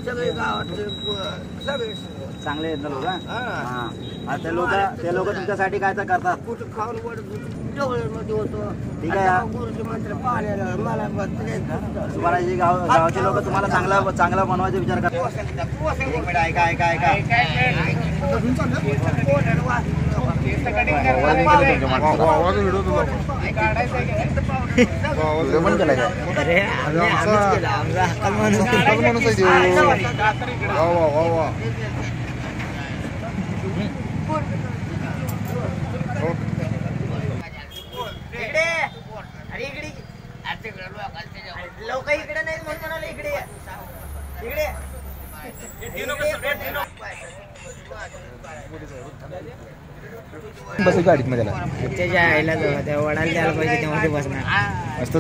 सगळे गावात सगळे चांगले आहेत ना लोक. हा ते लोक तुमच्यासाठी काय तर करतात. कुठं खाऊन मध्ये होतो. ठीक आहे. गुरुजी मंत्र पाण्याला मला तुम्हाला जे गावचे लोक तुम्हाला चांगला बनवायचा विचार करतात. लोक इकडे नाही म्हणून म्हणाले इकडे इकडे बस गाडीत मध्ये त्याच्या आईला त्या वडाला द्यायला पाहिजे तेव्हा ते बसणार असतं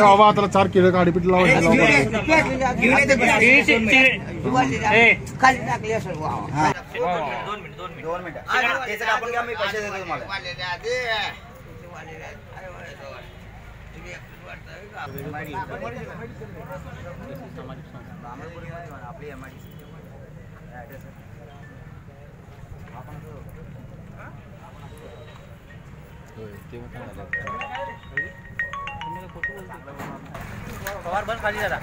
बाबा त्याला 4 किलो गाडी पीठ लावायचं. खाली टाकली असेल. 2 मिनिटं आपण घ्या, मी पैसे देतो तुम्हाला. आपली पवार बंद खाली जरा.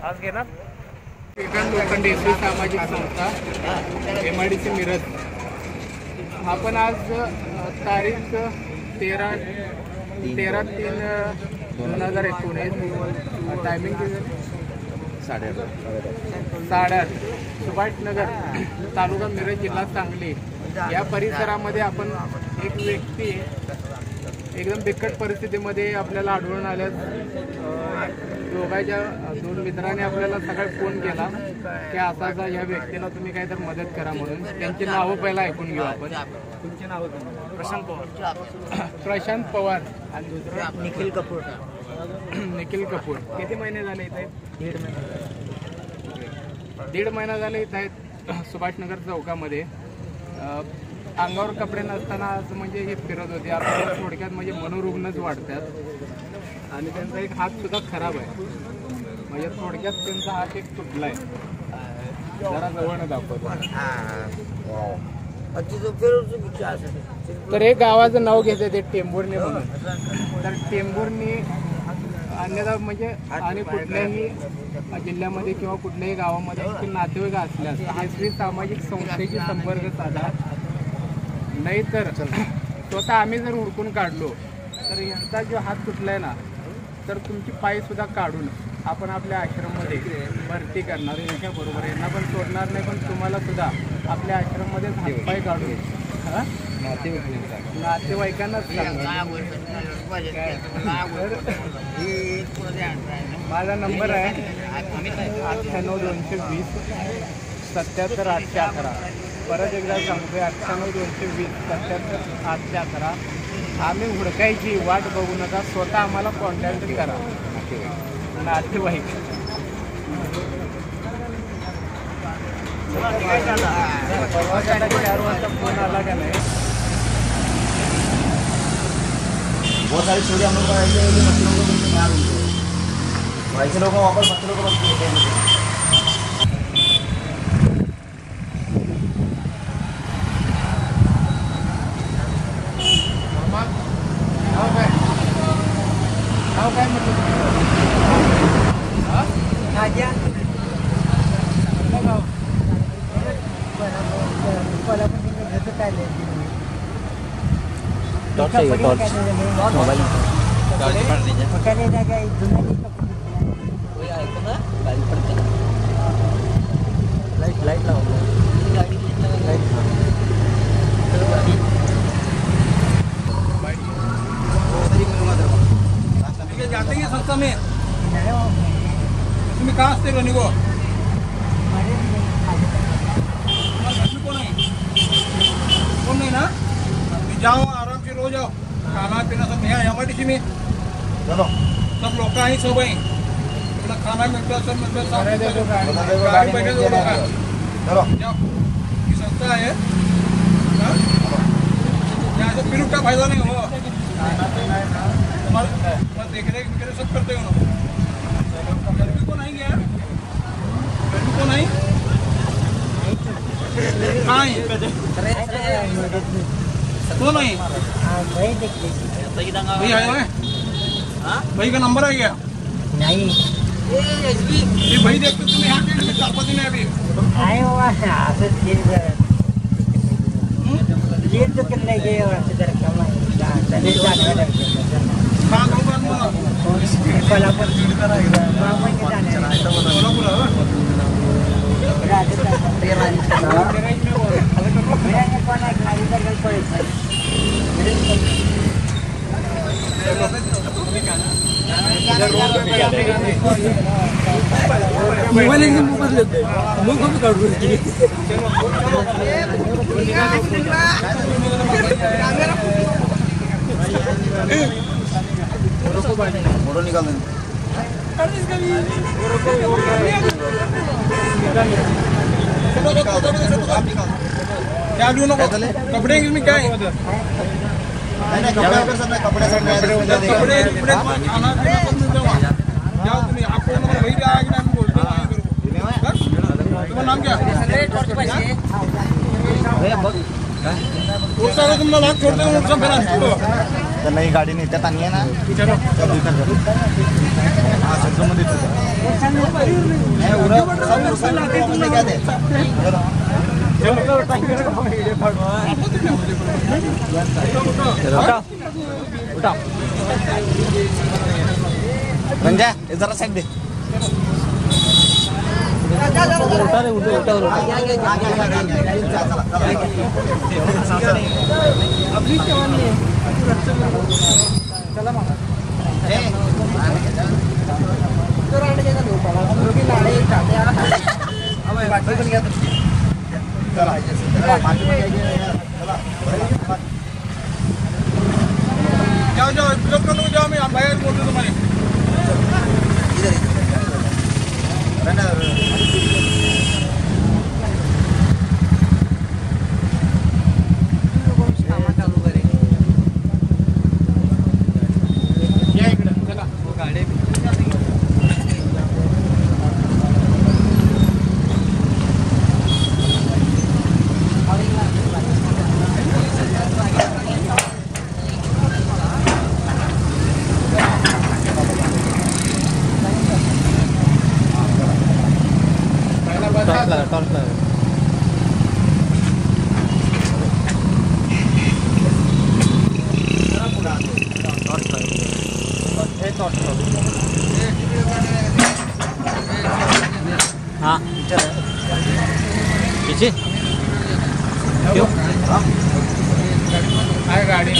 आज घेणार लोखंडे सामाजिक संस्था MIDC मिरज. आपण आज तारीख 13/3/2019 टायमिंग 8:30 सुभाषनगर तालुका मिरज जिल्हा सांगली या परिसरामध्ये आपण एक व्यक्ती एकदम बिकट परिस्थितीमध्ये आपल्याला आढळून आल्यास दोघांच्या 2 मित्रांनी आपल्याला सकाळी फोन केला की असा या व्यक्तीला तुम्ही काहीतरी मदत करा म्हणून. त्यांची नावं पहिला ऐकून घेऊ आपण. तुमची नावं? प्रशांत पवार आणि दुसरं निखिल कपूर. निखिल कपूर. किती महिने झाले इथे? 1.5 महिने. 1.5 महिना झाले इथं आहेत सुभाषनगर चौकामध्ये. अंगावर कपडे नसताना असं म्हणजे हे फिरत होते. आपल्याला थोडक्यात म्हणजे मनोरुग्णच वाढतात आणि त्यांचा एक हात सुद्धा खराब आहे. म्हणजे थोडक्यात त्यांचा हात एक तुटलाय. जरा जवळनं दाखवतो. तर हे गावाचं नाव घेते ते टेंभुर्णी म्हणून. तर टेंभुर्णी अन्यथा म्हणजे आणि कुठल्याही जिल्ह्यामध्ये किंवा कुठल्याही गावामध्ये नातेवाईक असल्यास श्री सामाजिक संस्थेशी संपर्क साधा. नाही तर स्वतः आम्ही जर हुडकून काढलो तर यांचा जो हात तुटलाय ना तर तुमची पाय सुद्धा काढून आपण आपल्या आश्रममध्ये भरती करणार. यांच्याबरोबर यांना पण सोडणार नाही, पण तुम्हाला सुद्धा आपल्या आश्रममध्ये हातपाय काढून नातेवाईकांनाच माझा नंबर आहे 98 220 77 811. परत एकदा सांगतोय 98-220-77-811. आम्ही हुडकायची वाट बघू नका, स्वतः आम्हाला कॉन्टॅक्ट करा. नातेवाईक 4 वाजता फोन आला का नाही. बहुत सारी स्टोरी हम लोग को ऐसे है कि मछलियों को बिल्कुल मार उनको वैसे लोगों को वापस मछलियों को बस देते हैं काय म्हटलं जाते हैं संस्था में तुम्ही कहाँ असते रहने को कौन नहीं ना जाओ आराम से रो जाओ खाना पीना सब यहाँ MRTC में चलो सब लोग ही सब है अपना खाना मिलता सब मिलता गाड़ी बैठे दो लोग चलो जाओ ये संस्था है यहाँ से फिर का फायदा नहीं हो तुम्हारे देखने सब करते हो ना गर्मी को नहीं गया गर्मी को नहीं तो नहीं भाई आया है भाई का नंबर आ गया नहीं ये भाई देखते तुम यहाँ के 4-5 दिन है अभी आए हुआ असं तीन तो कितने गए और इधर कमाई कहाँ गाँव का ना कोल्हापूर मोबाईल एकदम मग कमी काढू फोटो निकाल देंगे क्या लूँ ना कपड़े में क्या है नहीं कपड़े वगैरह सब नहीं कपड़े सब नहीं कपड़े खाना पीना सब मिलता वहाँ जाओ तुम्हें आपको नंबर वही आया कि नहीं बोलते तुम्हारा नाम क्या वो सारा तुम लाख छोड़ते हो सब फिर तर नई गाडी नाही त्यात आणली ना हाँ संक्रमण देते क्या दे रंजा जरा साइड दे जाओ जाओ पिकअप कर लो जाओ मैं भैया बोलते तुम्हारे हाँ पीछे क्यों आए गाड़ी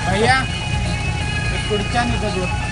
भैया पुढच्या निघतो